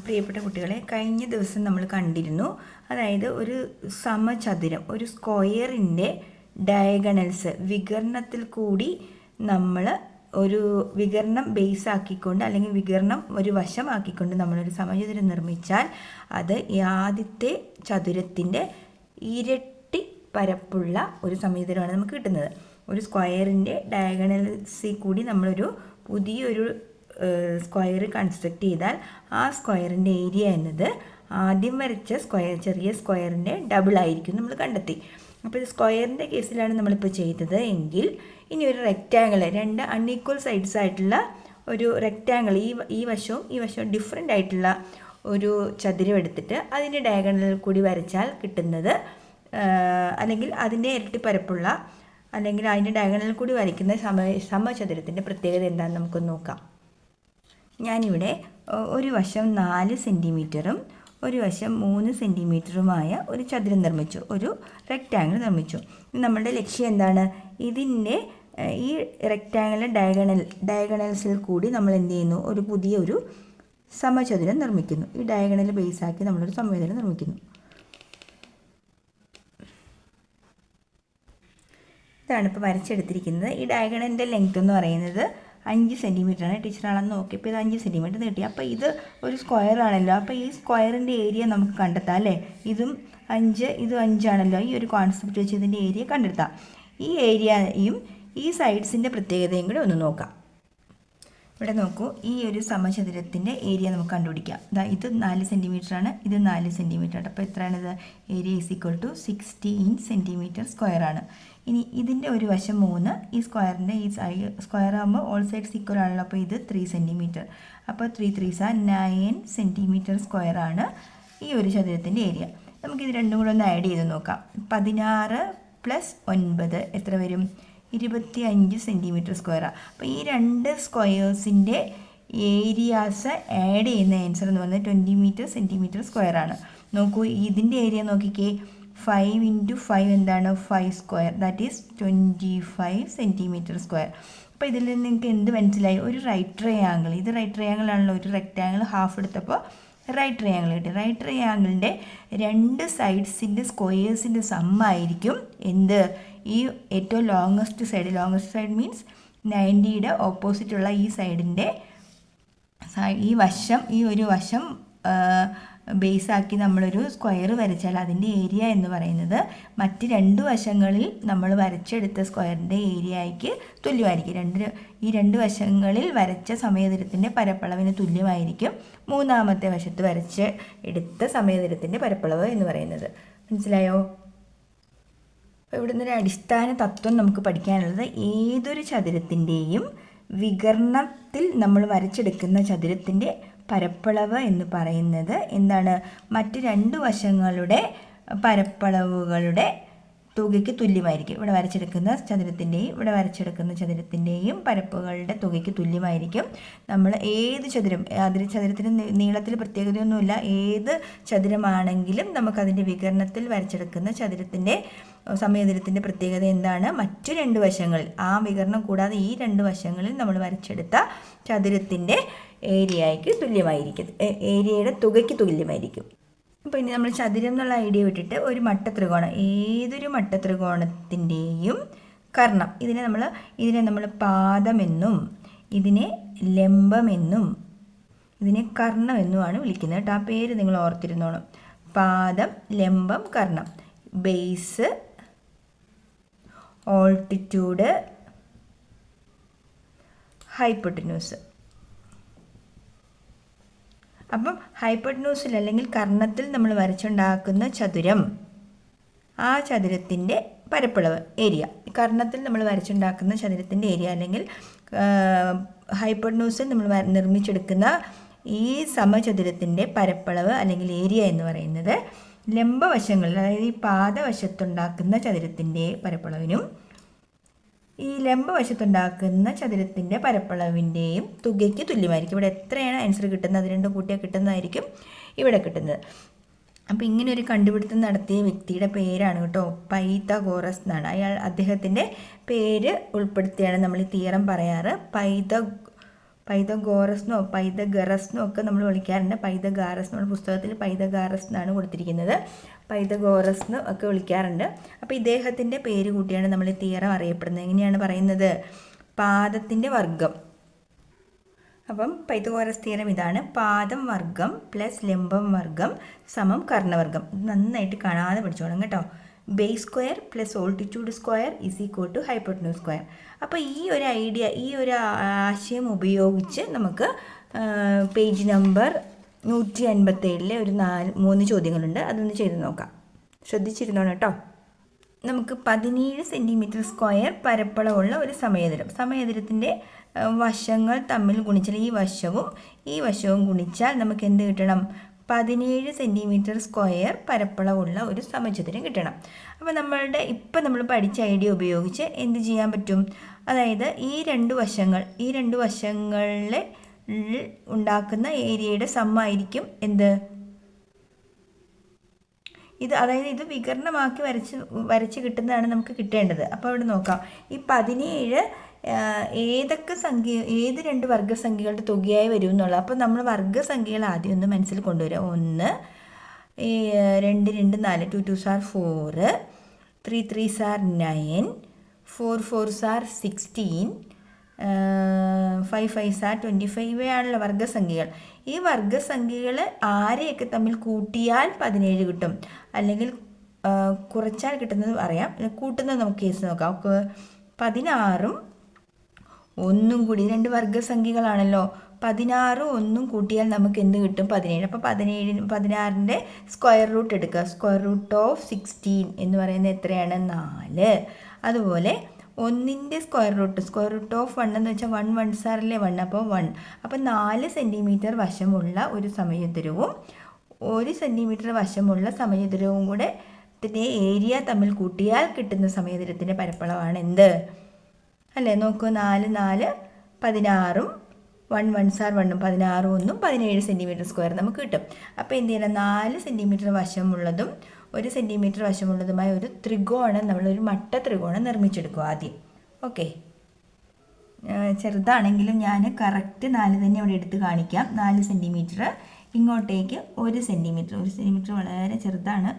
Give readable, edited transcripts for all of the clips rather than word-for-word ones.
പ്രിയപ്പെട്ട കുട്ടികളെ, കഴിഞ്ഞ ദിവസം നമ്മൾ കണ്ടിരുന്നു. അതായത് ഒരു സമചതുരം, ഒരു സ്ക്വയറിൻ്റെ ഡയഗണൽസ് വികരണത്തിൽ കൂടി നമ്മൾ ഒരു വികരണം ബേസ് ആക്കിക്കൊണ്ട് അല്ലെങ്കിൽ വികരണം ഒരു വശമാക്കിക്കൊണ്ട് നമ്മളൊരു സമചതുരം നിർമ്മിച്ചാൽ അത് ആദ്യത്തെ ചതുരത്തിൻ്റെ ഇരട്ടി പരപ്പുള്ള ഒരു സമചതുരമാണ് നമുക്ക് കിട്ടുന്നത്. ഒരു സ്ക്വയറിൻ്റെ ഡയഗണൽസിൽ കൂടി നമ്മളൊരു പുതിയൊരു സ്ക്വയർ കൺസ്ട്രക്ട് ചെയ്താൽ ആ സ്ക്വയറിൻ്റെ ഏരിയ എന്നത് ആദ്യം വരച്ച ചെറിയ സ്ക്വയറിൻ്റെ ഡബിൾ ആയിരിക്കും നമ്മൾ കണ്ടെത്തി. അപ്പോൾ ഇത് സ്ക്വയറിൻ്റെ കേസിലാണ് നമ്മളിപ്പോൾ ചെയ്തത് എങ്കിൽ ഇനി ഒരു റെക്റ്റാങ്കിൾ, രണ്ട് അൺഈക്വൽ സൈഡ്സ് ആയിട്ടുള്ള ഒരു റെക്റ്റാങ്കിൾ, ഈ വശവും ഡിഫറെൻ്റ് ആയിട്ടുള്ള ഒരു ചതുരം എടുത്തിട്ട് അതിൻ്റെ ഡയഗണലിൽ കൂടി വരച്ചാൽ കിട്ടുന്നത്, അല്ലെങ്കിൽ അതിൻ്റെ ഇരട്ടി പരപ്പുള്ള അല്ലെങ്കിൽ അതിൻ്റെ ഡയഗണലിൽ കൂടി വരയ്ക്കുന്ന സമചതുരത്തിൻ്റെ പ്രത്യേകത എന്താണെന്ന് നമുക്കൊന്ന് നോക്കാം. ഞാനിവിടെ ഒരു വശം 4 സെൻറ്റിമീറ്ററും ഒരു വശം 3 സെൻറ്റിമീറ്ററുമായ ഒരു ചതുരം നിർമ്മിച്ചു, ഒരു റെക്റ്റാങ്കിൾ നിർമ്മിച്ചു. നമ്മുടെ ലക്ഷ്യം എന്താണ്? ഇതിൻ്റെ ഈ റെക്റ്റാങ്കിൾ ഡയഗണൽസിൽ കൂടി നമ്മൾ എന്ത് ചെയ്യുന്നു? ഒരു പുതിയൊരു സമചതുരം നിർമ്മിക്കുന്നു. ഈ ഡയഗണൽ ബേസാക്കി നമ്മളൊരു സമചതുരം നിർമ്മിക്കുന്നു. ഇതാണ് ഇപ്പോൾ വരച്ചെടുത്തിരിക്കുന്നത്. ഈ ഡയഗണലിൻ്റെ ലെങ്ത് എന്ന് പറയുന്നത് 5 സെൻറ്റിമീറ്ററാണ്. ടീച്ചർ അളന്ന് നോക്കിയപ്പോൾ ഇത് 5 സെൻറ്റിമീറ്റർ കിട്ടി. അപ്പോൾ ഇത് ഒരു സ്ക്വയർ ആണല്ലോ. അപ്പോൾ ഈ സ്ക്വയറിൻ്റെ ഏരിയ നമുക്ക് കണ്ടെത്താം അല്ലേ? ഇതും 5 ഇതും 5 ആണല്ലോ. ഈ ഒരു കോൺസെപ്റ്റ് വെച്ച് ഇതിൻ്റെ ഏരിയ കണ്ടെത്താം. ഈ ഏരിയയും ഈ സൈഡ്സിൻ്റെ പ്രത്യേകതയും കൂടെ ഒന്ന് നോക്കാം. ഇവിടെ നോക്കൂ, ഈ ഒരു സമചതുരത്തിൻ്റെ ഏരിയ നമുക്ക് കണ്ടുപിടിക്കാം. ഇത് 4 സെൻറ്റിമീറ്ററാണ്, ഇത് 4 സെൻറ്റിമീറ്റർ. അപ്പോൾ എത്രയാണിത്? Area is equal to 16 centimetre സ്ക്വയറാണ്. ഇനി ഇതിൻ്റെ ഒരു വശം 3, ഈ സ്ക്വയറിൻ്റെ ഈ സ്ക്വയർ ആകുമ്പോൾ ഓൾ സൈഡ്സ് ഈക്വൽ ആണല്ലോ. അപ്പോൾ ഇത് 3 സെൻറ്റിമീറ്റർ. അപ്പോൾ 3 3s 9 സെൻറ്റിമീറ്റർ സ്ക്വയറാണ് ഈ ഒരു ചതുരത്തിൻ്റെ ഏരിയ. നമുക്കിത് രണ്ടും കൂടെ ഒന്ന് ആഡ് ചെയ്ത് നോക്കാം. 16 + 9 എത്ര വരും? 25 സെൻറ്റിമീറ്റർ സ്ക്വയറാണ്. അപ്പോൾ ഈ രണ്ട് സ്ക്വയേഴ്സിൻ്റെ ഏരിയാസ് ആഡ് ചെയ്യുന്ന ആൻസർ എന്ന് പറയുന്നത് 20 സെൻറ്റിമീറ്റർ സ്ക്വയറാണ്. നോക്കൂ, ഇതിൻ്റെ ഏരിയ നോക്കിക്കേ. 5 × 5 എന്താണ്? 5 square, that is 25 centimetre square. അപ്പോൾ ഇതിൽ നിന്ന് നിങ്ങൾക്ക് എന്ത് മനസ്സിലായി? ഒരു റൈറ്റ് ട്രയാങ്കിൾ. ഇത് റൈറ്റ് ട്രയാങ്കിൾ ആണല്ലോ. ഒരു റെക്റ്റാങ്കിൾ ഹാഫ് എടുത്തപ്പോൾ റൈറ്റ് ട്രയാങ്കിൾ കിട്ടി. റൈറ്റ് ട്രയാങ്കിളിൻ്റെ രണ്ട് സൈഡ്സിൻ്റെ സ്ക്വയേഴ്സിൻ്റെ സമ്മായിരിക്കും എന്ത്? ഈ ഏറ്റവും ലോങ്ങസ്റ്റ് സൈഡ് മീൻസ് 90യുടെ ഓപ്പോസിറ്റുള്ള ഈ സൈഡിൻ്റെ ഈ ഒരു വശം ബേസാക്കി നമ്മളൊരു സ്ക്വയർ വരച്ചാൽ അതിൻ്റെ ഏരിയ എന്ന് പറയുന്നത് മറ്റ് രണ്ട് വശങ്ങളിൽ നമ്മൾ വരച്ചെടുത്ത സ്ക്വയറിൻ്റെ ഏരിയയ്ക്ക് തുല്യമായിരിക്കും. ഈ രണ്ട് വശങ്ങളിൽ വരച്ച സമചതുരത്തിൻ്റെ പരപ്പളവിന് തുല്യമായിരിക്കും മൂന്നാമത്തെ വശത്ത് വരച്ച് എടുത്ത സമചതുരത്തിൻ്റെ പരപ്പളവ് എന്ന് പറയുന്നത്. മനസ്സിലായോ? അപ്പോൾ ഇവിടെ നിന്നൊരു അടിസ്ഥാന തത്വം നമുക്ക് പഠിക്കാനുള്ളത്, ഏതൊരു ചതുരത്തിൻ്റെയും വികരണത്തിൽ നമ്മൾ വരച്ചെടുക്കുന്ന ചതുരത്തിൻ്റെ പരപ്പളവ് എന്ന് പറയുന്നത് എന്താണ്? മറ്റ് രണ്ട് വശങ്ങളുടെ പരപ്പളവുകളുടെ തുകയ്ക്ക് തുല്യമായിരിക്കും. ഇവിടെ വരച്ചെടുക്കുന്ന ചതുരത്തിൻ്റെയും പരപ്പുകളുടെ തുകയ്ക്ക് തുല്യമായിരിക്കും. നമ്മൾ ഏത് ചതുരത്തിന് നീളത്തിൽ പ്രത്യേകതയൊന്നുമില്ല. ഏത് ചതുരമാണെങ്കിലും നമുക്കതിൻ്റെ വികരണത്തിൽ വരച്ചെടുക്കുന്ന സമചതുരത്തിൻ്റെ പ്രത്യേകത എന്താണ്? മറ്റു രണ്ട് വശങ്ങളിൽ, ആ വികരണം കൂടാതെ ഈ രണ്ട് വശങ്ങളിൽ നമ്മൾ വരച്ചെടുത്ത ചതുരത്തിൻ്റെ ഏരിയയ്ക്ക് തുല്യമായിരിക്കും, ഏരിയയുടെ തുകയ്ക്ക് തുല്യമായിരിക്കും. അപ്പോൾ ഇനി നമ്മൾ ചതുരം എന്നുള്ള ഐഡിയ വിട്ടിട്ട് ഒരു മട്ടത്രികോണം, ഏതൊരു മട്ടത്രികോണത്തിൻ്റെയും കർണം, ഇതിനെ നമ്മൾ പാദമെന്നും ഇതിനെ ലംബമെന്നും ഇതിനെ കർണമെന്നുമാണ് വിളിക്കുന്നത് കേട്ടോ. ആ പേര് നിങ്ങൾ ഓർത്തിരുന്നോണം. പാദം, ലംബം, കർണം. Base, altitude, hypotenuse. അപ്പം ഹൈപ്പോട്ടന്യൂസിൽ അല്ലെങ്കിൽ കർണത്തിൽ നമ്മൾ വരച്ചുണ്ടാക്കുന്ന ചതുരം, ആ ചതുരത്തിൻ്റെ പരപ്പളവ് ഏരിയ, കർണത്തിൽ നമ്മൾ വരച്ചുണ്ടാക്കുന്ന ചതുരത്തിൻ്റെ ഏരിയ അല്ലെങ്കിൽ ഹൈപ്പോട്ടന്യൂസിൽ നമ്മൾ നിർമ്മിച്ചെടുക്കുന്ന ഈ സമചതുരത്തിൻ്റെ പരപ്പളവ് അല്ലെങ്കിൽ ഏരിയ എന്ന് പറയുന്നത് ലംബവശങ്ങളിൽ, അതായത് ഈ പാദവശത്തുണ്ടാക്കുന്ന ചതുരത്തിൻ്റെ പരപ്പളവിനും ഈ ലംബവശത്തുണ്ടാക്കുന്ന ചതുരത്തിൻ്റെ പരപ്പളവിൻ്റെയും തുകയ്ക്ക് തുല്യമായിരിക്കും. ഇവിടെ എത്രയാണ് ആൻസർ കിട്ടുന്നത് അത് രണ്ടും കൂട്ടിയാൽ കിട്ടുന്നതായിരിക്കും ഇവിടെ കിട്ടുന്നത്. അപ്പോൾ ഇങ്ങനെ ഒരു കണ്ടുപിടുത്തം നടത്തിയ വ്യക്തിയുടെ പേരാണ് കേട്ടോ പൈതഗോറസ് എന്നാണ്. അദ്ദേഹത്തിൻ്റെ പേര് ഉൾപ്പെടുത്തിയാണ് നമ്മൾ ഈ തിയറം പറയാറ്. പൈതഗോറസ് പൈതഗറസ് ഒക്കെ നമ്മൾ വിളിക്കാറുണ്ട്. പൈതഗാറസ് നമ്മുടെ പുസ്തകത്തിൽ പൈതഗാറസ് എന്നാണ് കൊടുത്തിരിക്കുന്നത്. പൈതഗോറസ് ഒക്കെ വിളിക്കാറുണ്ട്. അപ്പോൾ ഇദ്ദേഹത്തിൻ്റെ പേര് കൂട്ടിയാണ് നമ്മൾ ഈ തിയറം അറിയപ്പെടുന്നത്. എങ്ങനെയാണ് പറയുന്നത്? പാദത്തിൻ്റെ വർഗം. അപ്പം പൈതഗോറസ് തിയറം ഇതാണ്: പാദം വർഗം പ്ലസ് ലംബം വർഗം സമം കർണവർഗം. ഇത് നന്നായിട്ട് കാണാതെ പഠിച്ചോളാം കേട്ടോ. Base square plus altitude square is equal to hypotenuse square. അപ്പോൾ ഈ ഒരു ഐഡിയ, ഈ ഒരു ആശയം ഉപയോഗിച്ച് നമുക്ക് പേജ് നമ്പർ 157 ഒരു 3 ചോദ്യങ്ങളുണ്ട്. അതൊന്ന് ചെയ്ത് നോക്കാം. ശ്രദ്ധിച്ചിരുന്നോണം കേട്ടോ. നമുക്ക് 17 സെൻറ്റിമീറ്റർ സ്ക്വയർ പരപ്പളവുള്ള ഒരു സമയതരം. സമയതരത്തിൻ്റെ വശങ്ങൾ തമ്മിൽ ഗുണിച്ചാൽ ഈ വശവും ഗുണിച്ചാൽ നമുക്ക് എന്ത് കിട്ടണം? 17 സെൻറ്റിമീറ്റർ സ്ക്വയർ പരപ്പളവുള്ള ഒരു സമചതുരം കിട്ടണം. അപ്പോൾ നമ്മൾ പഠിച്ച ഐഡിയ ഉപയോഗിച്ച് എന്ത് ചെയ്യാൻ പറ്റും? അതായത് ഈ രണ്ട് വശങ്ങളിലെ ഉണ്ടാക്കുന്ന ഏരിയയുടെ സമ്മായിരിക്കും എന്ത്? അതായത് ഇത് വികരണമാക്കി വരച്ച് കിട്ടുന്നതാണ് നമുക്ക് കിട്ടേണ്ടത്. അപ്പോൾ അവിടെ നോക്കാം. ഈ 17 ഏത് 2 വർഗ്ഗസംഖ്യകളുടെ തുകയായി വരും എന്നുള്ളത്. അപ്പോൾ നമ്മൾ വർഗ്ഗസംഖ്യകൾ ആദ്യം ഒന്ന് മനസ്സിൽ കൊണ്ടുവരിക. 1, 2, 2, 4, 2 2s are 4, 3 3s are 9, 4 4s are 16, 5 5s are 25. ഇവയാണല്ലോ വർഗ്ഗസംഖ്യകൾ. ഈ വർഗ്ഗസംഖ്യകൾ ആരെയൊക്കെ തമ്മിൽ കൂട്ടിയാൽ 17 കിട്ടും, അല്ലെങ്കിൽ കുറച്ചാൽ കിട്ടുന്നത് അറിയാം. കൂട്ടുന്നത് നമുക്ക് കേസ് നോക്കാം. 16ഉം 1ഉം കൂടി 2 വർഗ്ഗസംഖ്യകളാണല്ലോ. 16ഉം 1ഉം കൂട്ടിയാൽ നമുക്ക് എന്ത് കിട്ടും? 17. അപ്പോൾ 16ൻ്റെ സ്ക്വയർ റൂട്ട് എടുക്കുക. സ്ക്വയർ റൂട്ട് ഓഫ് 16 എന്ന് പറയുന്നത് എത്രയാണ്? 4. അതുപോലെ 1ൻ്റെ സ്ക്വയർ റൂട്ട് ഓഫ് 1 എന്ന് വെച്ചാൽ 1 1s are 1. അപ്പോൾ 1. അപ്പോൾ 4 സെൻറ്റിമീറ്റർ വശമുള്ള ഒരു സമചതുരവും 1 സെൻറ്റിമീറ്റർ വശമുള്ള സമചതുരവും കൂടെ ഏരിയ തമ്മിൽ കൂട്ടിയാൽ കിട്ടുന്ന സമചതുരത്തിൻ്റെ പരപ്പളവാണ് എന്ത്? അല്ലേ? നോക്കൂ. 4 4 16ഉം 1 1s are 1ഉം 16ഉം 1ഉം 17 സെൻറ്റിമീറ്റർ സ്ക്വയർ നമുക്ക് കിട്ടും. അപ്പോൾ എന്ത് ചെയ്യണം? 4 സെൻറ്റിമീറ്റർ വശമുള്ളതും 1 സെൻറ്റിമീറ്റർ വശമുള്ളതുമായ ഒരു ത്രികോണം, നമ്മളൊരു മട്ട ത്രികോണം നിർമ്മിച്ചെടുക്കുക ആദ്യം. ഓക്കെ, ചെറുതാണെങ്കിലും ഞാൻ കറക്റ്റ് 4 തന്നെ ഇവിടെ എടുത്ത് കാണിക്കാം. 4 സെൻറ്റിമീറ്റർ, ഇങ്ങോട്ടേക്ക് 1 സെൻറ്റിമീറ്റർ. 1 സെൻറ്റിമീറ്റർ വളരെ ചെറുതാണ്.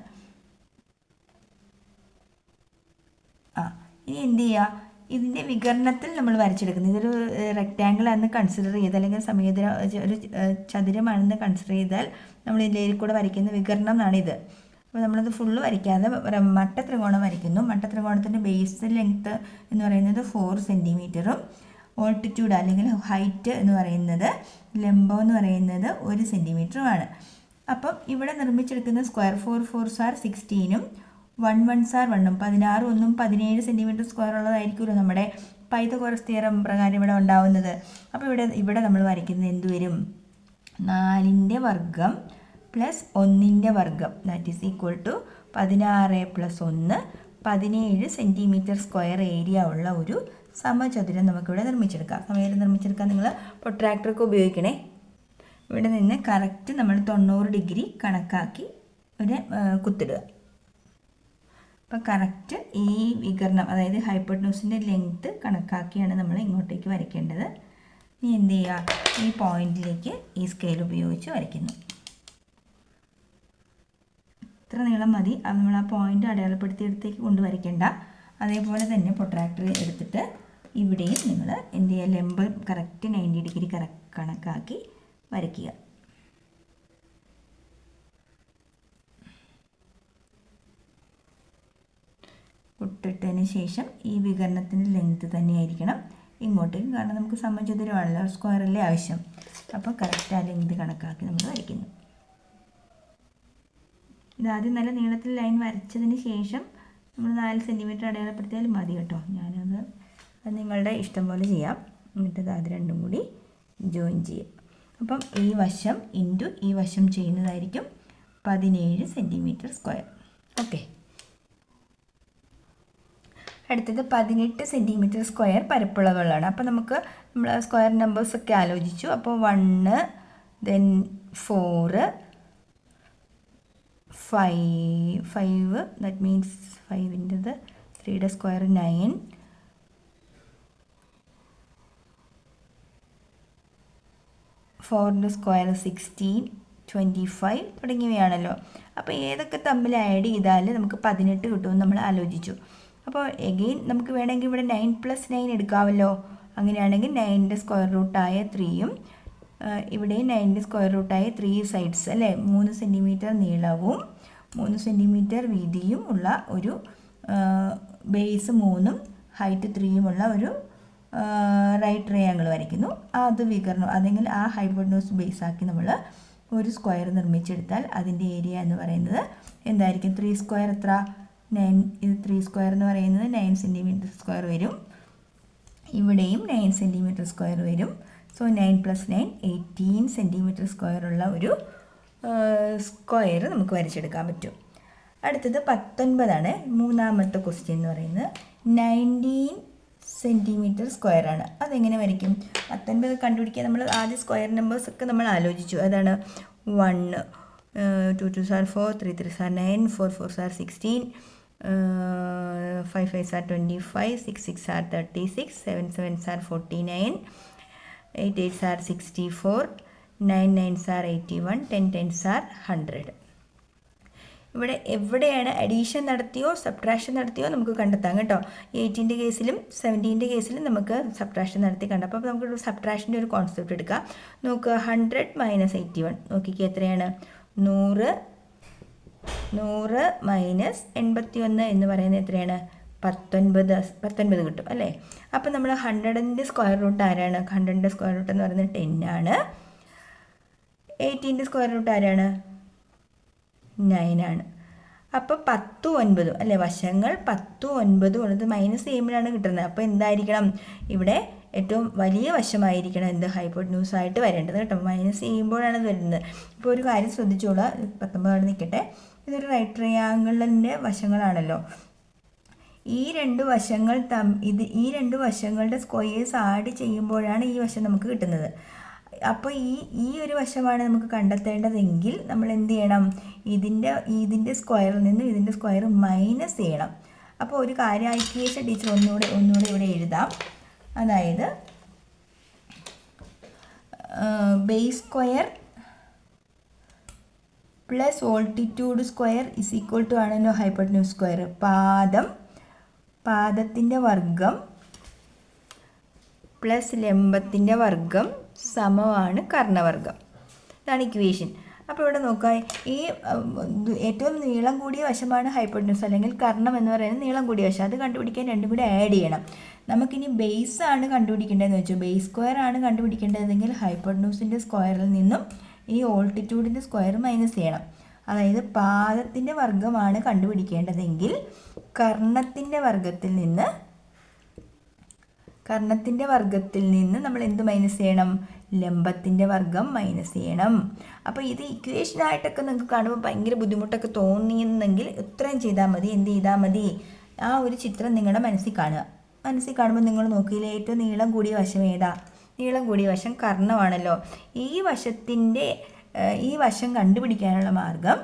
ഇനി എന്ത് ചെയ്യുക? ഇതിൻ്റെ വികരണത്തിൽ നമ്മൾ വരച്ചെടുക്കുന്നത്, ഇതൊരു റെക്റ്റാങ്കിൾ ആണെന്ന് കൺസിഡർ ചെയ്താൽ, അല്ലെങ്കിൽ ഒരു ചതുരമാണെന്ന് കൺസിഡർ ചെയ്താൽ നമ്മൾ ഇതിലേക്ക് കൂടെ വരയ്ക്കുന്ന വികരണം എന്നാണിത്. അപ്പോൾ നമ്മളത് ഫുള്ള് വരയ്ക്കാതെ മട്ട ത്രികോണം വരയ്ക്കുന്നു. മട്ട ത്രികോണത്തിൻ്റെ ബേസ് ലെങ്ത്ത് എന്ന് പറയുന്നത് 4 സെൻറ്റിമീറ്ററും ഓൾട്ടിറ്റ്യൂഡ് അല്ലെങ്കിൽ ഹൈറ്റ് എന്ന് പറയുന്നത്, ലംബം എന്ന് പറയുന്നത് 1 സെൻറ്റിമീറ്ററുമാണ്. അപ്പം ഇവിടെ നിർമ്മിച്ചെടുക്കുന്ന സ്ക്വയർ 4 4s are 16ഉം 1 1s are 1ഉം 16 1ഉം 17 സെൻറ്റിമീറ്റർ സ്ക്വയർ ഉള്ളതായിരിക്കുമല്ലോ നമ്മുടെ പൈതഗോറസ് തിയറം പ്രകാരം ഇവിടെ ഉണ്ടാവുന്നത്. അപ്പോൾ ഇവിടെ നമ്മൾ വരയ്ക്കുന്നത് എന്ത് വരും? 4ൻ്റെ വർഗ്ഗം പ്ലസ് 1ൻ്റെ വർഗ്ഗം, that is equal to 16 + 1, 17 centimetre square area ഉള്ള ഒരു സമചതുരം നമുക്കിവിടെ നിർമ്മിച്ചെടുക്കാം. സമചതുരം നിർമ്മിച്ചെടുക്കാൻ നിങ്ങൾ പ്രൊട്രാക്ടറൊക്കെ ഉപയോഗിക്കണേ. ഇവിടെ നിന്ന് കറക്റ്റ് നമ്മൾ 90 ഡിഗ്രി കണക്കാക്കി ഒരു കുത്തിടുക. അപ്പം കറക്റ്റ് ഈ വികരണം, അതായത് ഹൈപ്പോട്ടന്യൂസിൻ്റെ ലെങ്ത്ത് കണക്കാക്കിയാണ് നമ്മൾ ഇങ്ങോട്ടേക്ക് വരയ്ക്കേണ്ടത്. ഇനി എന്ത് ചെയ്യുക? ഈ പോയിന്റിലേക്ക് ഈ സ്കെയിൽ ഉപയോഗിച്ച് വരയ്ക്കുന്നു. ഇത്ര നീളം മതി. അത് നമ്മൾ ആ പോയിന്റ് അടയാളപ്പെടുത്തിയെടുത്തേക്ക് കൊണ്ട് വരയ്ക്കേണ്ട. അതേപോലെ തന്നെ പ്രൊട്രാക്ടർ എടുത്തിട്ട് ഇവിടെയും നിങ്ങൾ എന്ത് ചെയ്യുക? ലംബം കറക്റ്റ് 90 ഡിഗ്രി കണക്കാക്കി വരയ്ക്കുക. കുട്ടിട്ടതിന് ശേഷം ഈ വികരണത്തിൻ്റെ ലെങ്ത്ത് തന്നെയായിരിക്കണം ഇങ്ങോട്ടേക്ക്, കാരണം നമുക്ക് സമചതുരമാണല്ലോ, സ്ക്വയറല്ലേ ആവശ്യം. അപ്പോൾ കറക്റ്റ് ആ ലെങ്ത് കണക്കാക്കി നമ്മൾ വരയ്ക്കുന്നു. ഇതാദ്യം നല്ല നീളത്തിൽ ലൈൻ വരച്ചതിന് ശേഷം നമ്മൾ 4 സെൻറ്റിമീറ്റർ അടയാളപ്പെടുത്തിയാലും മതി കേട്ടോ. അത് നിങ്ങളുടെ ഇഷ്ടം പോലെ ചെയ്യാം. എന്നിട്ട് അത് രണ്ടും കൂടി ജോയിൻ ചെയ്യും. അപ്പം ഈ വശം ഇൻറ്റു ഈ വശം ചെയ്യുന്നതായിരിക്കും 17 സെൻറ്റിമീറ്റർ സ്ക്വയർ. ഓക്കെ, അടുത്തത് 18 സെൻറ്റിമീറ്റർ സ്ക്വയർ പരപ്പളവുകളാണ്. അപ്പോൾ നമുക്ക് നമ്മൾ സ്ക്വയർ നമ്പേഴ്സൊക്കെ ആലോചിച്ചു. അപ്പോൾ 1 ദെൻ 4 5 ദാറ്റ് മീൻസ് 5ൻ്റെത് 3യുടെ സ്ക്വയർ 9, 4ൻ്റെ സ്ക്വയർ 16, 25 തുടങ്ങിയവയാണല്ലോ. അപ്പോൾ ഏതൊക്കെ തമ്മിൽ ആഡ് ചെയ്താൽ നമുക്ക് 18 കിട്ടുമെന്ന് നമ്മൾ ആലോചിച്ചു. അപ്പോൾ എഗെയിൻ നമുക്ക് വേണമെങ്കിൽ ഇവിടെ 9+9 എടുക്കാമല്ലോ. അങ്ങനെയാണെങ്കിൽ 9ൻ്റെ സ്ക്വയർ റൂട്ടായ 3യും ഇവിടെ 9ൻ്റെ സ്ക്വയർ റൂട്ടായ 3 സൈഡ്സ് അല്ലേ, 3 സെൻറ്റിമീറ്റർ നീളവും 3 സെൻറ്റിമീറ്റർ വീതിയും ഉള്ള ഒരു ബേസ് 3ഉം ഹൈറ്റ് 3യുമുള്ള ഒരു റൈറ്റ് ട്രയാങ്കിൾ വരയ്ക്കുന്നു. അത് വികരണം അല്ലെങ്കിൽ ആ ഹൈപ്പോട്ടന്യൂസ് ബേസ് ആക്കി നമ്മൾ ഒരു സ്ക്വയർ നിർമ്മിച്ചെടുത്താൽ അതിൻ്റെ ഏരിയ എന്ന് പറയുന്നത് എന്തായിരിക്കും? 3 സ്ക്വയർ എത്ര? 9. ഇത് 3 സ്ക്വയർ എന്ന് പറയുന്നത് 9 സെൻറ്റിമീറ്റർ സ്ക്വയർ വരും. ഇവിടെയും 9 സെൻറ്റിമീറ്റർ സ്ക്വയർ വരും. സോ 9+9 18 സെൻറ്റിമീറ്റർ സ്ക്വയർ ഉള്ള ഒരു സ്ക്വയർ നമുക്ക് വരച്ചെടുക്കാൻ പറ്റും. അടുത്തത് 19 മൂന്നാമത്തെ ക്വസ്റ്റ്യൻ എന്ന് പറയുന്നത് 19 സെൻറ്റിമീറ്റർ സ്ക്വയർ ആണ്. അതെങ്ങനെ വരയ്ക്കും? 19 കണ്ടുപിടിക്കാൻ നമ്മൾ ആദ്യം സ്ക്വയർ നമ്പേഴ്സ് ഒക്കെ നമ്മൾ ആലോചിച്ചു. അതാണ് 1, 2 2s are 4, 3 3s are 9, 4 4s are 16, 5 5s are 25, 6 6 are 36, 7 7s are 49, 8 8s are 64, 9 9s are 81, 10 10s are 100. ഇവിടെ എവിടെയാണ് അഡീഷൻ നടത്തിയോ സബ്ട്രാക്ഷൻ നടത്തിയോ നമുക്ക് കണ്ടെത്താം കേട്ടോ. 18ൻ്റെ കേസിലും 17ൻ്റെ കേസിലും നമുക്ക് സബ്ട്രാക്ഷൻ നടത്തി കണ്ടപ്പോൾ അപ്പോൾ നമുക്ക് സബ്ട്രാക്ഷൻ്റെ ഒരു കോൺസെപ്റ്റ് എടുക്കാം. നോക്കുക, 100 - 81 നോക്കിക്കുക എത്രയാണ്? 100 - 81 എന്ന് പറയുന്നത് എത്രയാണ്? 19 കിട്ടും അല്ലേ. അപ്പോൾ നമ്മൾ 100ൻ്റെ സ്ക്വയർ റൂട്ട് ആരാണ്? 100ൻ്റെ സ്ക്വയർ റൂട്ട് എന്ന് പറയുന്നത് 10 ആണ്. 18ൻ്റെ സ്ക്വയർ റൂട്ട് ആരാണ്? 9 ആണ്. അപ്പോൾ 10 9 അല്ലേ, വശങ്ങൾ 10 9 ഉള്ളത് മൈനസ് ചെയ്യുമ്പോഴാണ് കിട്ടുന്നത്. അപ്പോൾ എന്തായിരിക്കണം? ഇവിടെ ഏറ്റവും വലിയ വശമായിരിക്കണം എന്ത്? ഹൈപ്പോട്ടന്യൂസ് ആയിട്ട് വരേണ്ടത് കേട്ടോ. മൈനസ് ചെയ്യുമ്പോഴാണ് ഇത് വരുന്നത്. ഇപ്പോൾ ഒരു കാര്യം ശ്രദ്ധിച്ചോളാം, 19 നിൽക്കട്ടെ. ഇതൊരു റൈറ്റ് ട്രയാങ്കിളിൻ്റെ വശങ്ങളാണല്ലോ. ഈ രണ്ട് വശങ്ങളുടെ സ്ക്വയേഴ്സ് ആഡ് ചെയ്യുമ്പോഴാണ് ഈ വശം നമുക്ക് കിട്ടുന്നത്. അപ്പോൾ ഈ ഒരു വശമാണ് നമുക്ക് കണ്ടെത്തേണ്ടതെങ്കിൽ നമ്മൾ എന്ത് ചെയ്യണം? ഇതിൻ്റെ സ്ക്വയറിൽ നിന്ന് ഇതിൻ്റെ സ്ക്വയർ മൈനസ് ചെയ്യണം. അപ്പോൾ ഒരു കാര്യം ഐക്യേഷൻ ടീച്ചർ ഒന്നുകൂടെ ഇവിടെ എഴുതാം. അതായത് base square plus altitude square is equal to ആണല്ലോ ഹൈപ്പോട്ടന്യൂസ് സ്ക്വയർ. പാദത്തിൻ്റെ വർഗം പ്ലസ് ലംബത്തിൻ്റെ വർഗം സമമാണ് കർണവർഗം. ഇതാണ് ഇക്വേഷൻ. അപ്പോൾ ഇവിടെ നോക്കുക, ഈ ഏറ്റവും നീളം കൂടിയ വശമാണ് ഹൈപ്പോട്ടന്യൂസ് അല്ലെങ്കിൽ കർണം എന്ന് പറയുന്നത് നീളം കൂടിയ വശം. അത് കണ്ടുപിടിക്കാൻ രണ്ടും കൂടി ആഡ് ചെയ്യണം. നമുക്കിനി ബേസ് ആണ് കണ്ടുപിടിക്കേണ്ടതെന്ന് വെച്ചാൽ ബേസ് സ്ക്വയർ ആണ് കണ്ടുപിടിക്കേണ്ടതെങ്കിൽ ഹൈപ്പോട്ടന്യൂസിൻ്റെ സ്ക്വയറിൽ നിന്നും ഈ ഓൾട്ടിറ്റ്യൂഡിൻ്റെ സ്ക്വയർ മൈനസ് ചെയ്യണം. അതായത് പാദത്തിൻ്റെ വർഗമാണ് കണ്ടുപിടിക്കേണ്ടതെങ്കിൽ കർണത്തിൻ്റെ വർഗത്തിൽ നിന്ന് നമ്മൾ എന്ത് മൈനസ് ചെയ്യണം? ലംബത്തിൻ്റെ വർഗം മൈനസ് ചെയ്യണം. അപ്പോൾ ഇത് ഇക്വേഷനായിട്ടൊക്കെ നിങ്ങൾക്ക് കാണുമ്പോൾ ഭയങ്കര ബുദ്ധിമുട്ടൊക്കെ തോന്നിയെന്നെങ്കിൽ ഉത്തരം ചെയ്താൽ മതി. എന്ത് ചെയ്താൽ മതി? ആ ഒരു ചിത്രം നിങ്ങളുടെ മനസ്സിൽ കാണുക. മനസ്സിൽ കാണുമ്പോൾ നിങ്ങൾ നോക്കിയില്ലേ, ഏറ്റവും നീളം കൂടിയ വശം ഏതാ? നീളം കൂടിയ വശം കർണമാണല്ലോ. ഈ വശം കണ്ടുപിടിക്കാനുള്ള മാർഗം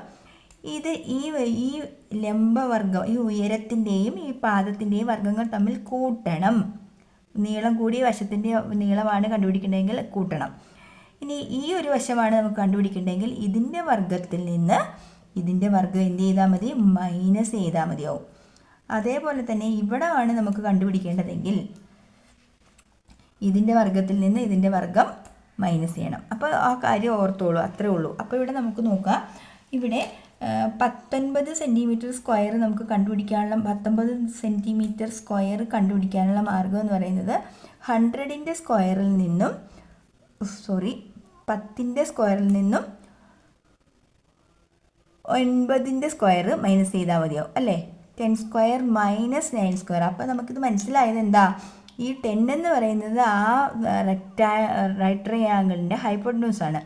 ഈ ലംബവർഗം, ഈ ഉയരത്തിൻ്റെയും ഈ പാദത്തിൻ്റെയും വർഗങ്ങൾ തമ്മിൽ കൂട്ടണം. നീളം കൂടിയ വശത്തിൻ്റെ നീളമാണ് കണ്ടുപിടിക്കേണ്ടതെങ്കിൽ കൂട്ടണം. ഇനി ഈ ഒരു വശമാണ് നമുക്ക് കണ്ടുപിടിക്കേണ്ടതെങ്കിൽ ഇതിൻ്റെ വർഗത്തിൽ നിന്ന് ഇതിൻ്റെ വർഗം എന്ത് ചെയ്താൽ മതി? മൈനസ് ചെയ്താൽ മതിയാവും. അതേപോലെ തന്നെ ഇവിടെ ആണ് നമുക്ക് കണ്ടുപിടിക്കേണ്ടതെങ്കിൽ ഇതിൻ്റെ വർഗത്തിൽ നിന്ന് ഇതിൻ്റെ വർഗം മൈനസ് ചെയ്യണം. അപ്പോൾ ആ കാര്യം ഓർത്തോളൂ, അത്രേ ഉള്ളൂ. അപ്പോൾ ഇവിടെ നമുക്ക് നോക്കാം, ഇവിടെ 19 സെൻറ്റിമീറ്റർ സ്ക്വയർ നമുക്ക് കണ്ടുപിടിക്കാനുള്ള 19 സെൻറ്റിമീറ്റർ സ്ക്വയർ കണ്ടുപിടിക്കാനുള്ള മാർഗം എന്ന് പറയുന്നത് 10ൻ്റെ സ്ക്വയറിൽ നിന്നും 9ൻ്റെ സ്ക്വയർ മൈനസ് ചെയ്താൽ മതിയാവും അല്ലേ. 10 സ്ക്വയർ മൈനസ് 9 സ്ക്വയർ. അപ്പോൾ നമുക്കിത് മനസ്സിലായത് എന്താ? ഈ 10 എന്ന് പറയുന്നത് ആ റൈറ്റ് ട്രയാങ്കിളിൻ്റെ ഹൈപ്പോട്ടന്യൂസ് ആണ്.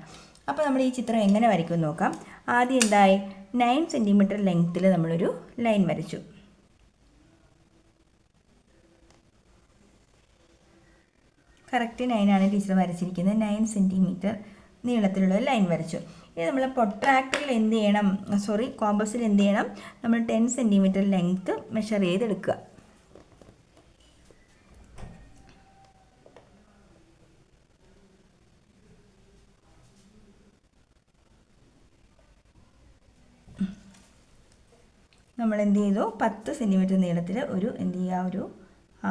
അപ്പോൾ നമ്മൾ ഈ ചിത്രം എങ്ങനെ വരയ്ക്കും നോക്കാം. ആദ്യം എന്തായി? 9 സെൻറ്റിമീറ്റർ ലെങ്ത്തിൽ നമ്മളൊരു ലൈൻ വരച്ചു. കറക്റ്റ് 9 ആണ് ടീച്ചർ വരച്ചിരിക്കുന്നത്. 9 സെൻറ്റിമീറ്റർ നീളത്തിലുള്ള ലൈൻ വരച്ചു. ഇനി നമ്മൾ പ്രൊട്രാക്ടറിൽ എന്ത് ചെയ്യണം? കോമ്പസിൽ എന്ത് ചെയ്യണം? നമ്മൾ 10 സെൻറ്റിമീറ്റർ ലെങ്ത്ത് മെഷർ ചെയ്തെടുക്കുക. നമ്മൾ എന്ത് ചെയ്തു 10 സെൻറ്റിമീറ്റർ നീളത്തിൽ ഒരു എന്ത് ചെയ്യുക, ഒരു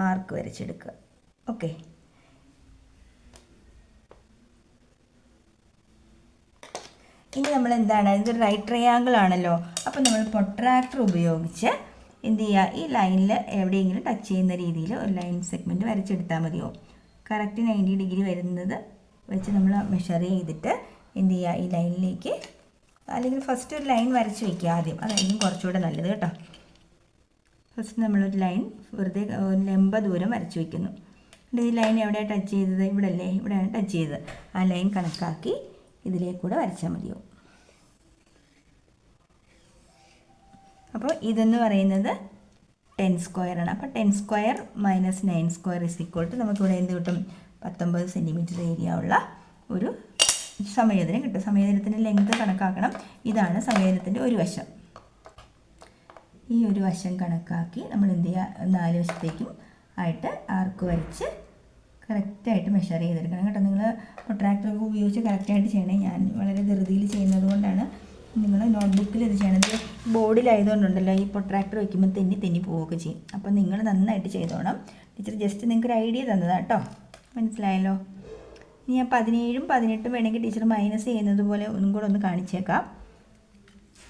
ആർക്ക് വരച്ചെടുക്കുക. ഓക്കെ, ഇനി നമ്മൾ എന്താണ്, ഇതൊരു റൈറ്റ് ട്രയാങ്കിൾ ആണല്ലോ. അപ്പോൾ നമ്മൾ പ്രൊട്രാക്ടർ ഉപയോഗിച്ച് എന്ത് ചെയ്യുക, ഈ ലൈനിൽ എവിടെയെങ്കിലും ടച്ച് ചെയ്യുന്ന രീതിയിൽ ഒരു ലൈൻ സെഗ്മെൻറ്റ് വരച്ചെടുത്താൽ മതിയോ. കറക്റ്റ് 90 ഡിഗ്രി വരുന്നത് വെച്ച് നമ്മൾ മെഷർ ചെയ്തിട്ട് എന്ത് ചെയ്യുക, ഈ ലൈനിലേക്ക്, അല്ലെങ്കിൽ ഫസ്റ്റ് ഒരു ലൈൻ വരച്ച് വയ്ക്കുക ആദ്യം, അതായിരിക്കും കുറച്ചുകൂടെ നല്ലത് കേട്ടോ. ഫസ്റ്റ് നമ്മളൊരു ലൈൻ വെറുതെ ലംബ ദൂരം വരച്ച് വയ്ക്കുന്നു. ഈ ലൈൻ എവിടെയാണ് ടച്ച് ചെയ്തത്, ഇവിടെ അല്ലേ, ഇവിടെയാണ് ടച്ച് ചെയ്തത്. ആ ലൈൻ കണക്കാക്കി ഇതിലേക്കൂടെ വരച്ചാൽ മതിയോ. അപ്പോൾ ഇതെന്ന് പറയുന്നത് 10 സ്ക്വയറാണ്. അപ്പോൾ 10 square minus 9 square is equal to നമുക്കിവിടെ എന്ത് കിട്ടും, 19 സെൻറ്റിമീറ്റർ ഏരിയ ഉള്ള ഒരു സമചതുരം കിട്ടും. സമചതുരത്തിൻ്റെ ലെങ്ത് കണക്കാക്കണം. ഇതാണ് സമചതുരത്തിൻ്റെ ഒരു വശം. ഈ ഒരു വശം കണക്കാക്കി നമ്മൾ എന്ത് ചെയ്യുക, 4 വശത്തേക്കും ആയിട്ട് ആർക്ക് വരച്ച് കറക്റ്റായിട്ട് മെഷർ ചെയ്തെടുക്കണം കേട്ടോ. നിങ്ങൾ പ്രൊട്രാക്ടറൊക്കെ ഉപയോഗിച്ച് കറക്റ്റായിട്ട് ചെയ്യണേ. ഞാൻ വളരെ ധൃതിയിൽ ചെയ്യുന്നത് കൊണ്ടാണ്. നിങ്ങൾ നോട്ട്ബുക്കിൽ ഇത് ചെയ്യണത്. ബോർഡിലായതുകൊണ്ടുണ്ടല്ലോ, ഈ പ്രൊട്രാക്ടർ വയ്ക്കുമ്പോൾ തെന്നി പോവുകയൊക്കെ ചെയ്യും. അപ്പോൾ നിങ്ങൾ നന്നായിട്ട് ചെയ്തോണം. ടീച്ചർ ജസ്റ്റ് നിങ്ങൾക്കൊരു ഐഡിയ തന്നതാണ് കേട്ടോ. മനസ്സിലായല്ലോ. ഇനി ഞാൻ 17ഉം 18ഉം വേണമെങ്കിൽ ടീച്ചർ മൈനസ് ചെയ്യുന്നത് പോലെ ഒന്നും കൂടെ ഒന്ന് കാണിച്ചേക്കാം.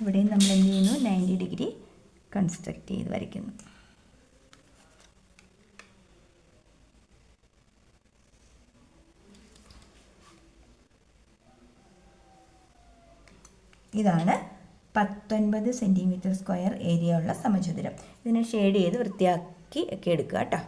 ഇവിടെയും നമ്മൾ എന്ത് ചെയ്യുന്നു, 90 ഡിഗ്രി കൺസ്ട്രക്റ്റ് ചെയ്ത് വരയ്ക്കുന്നു. ഇതാണ് 19 സെൻറ്റിമീറ്റർ സ്ക്വയർ ഏരിയ ഉള്ള സമചതുരം. ഇതിനെ ഷെയ്ഡ് ചെയ്ത് വൃത്തിയാക്കി ഒക്കെ എടുക്കുക കേട്ടോ.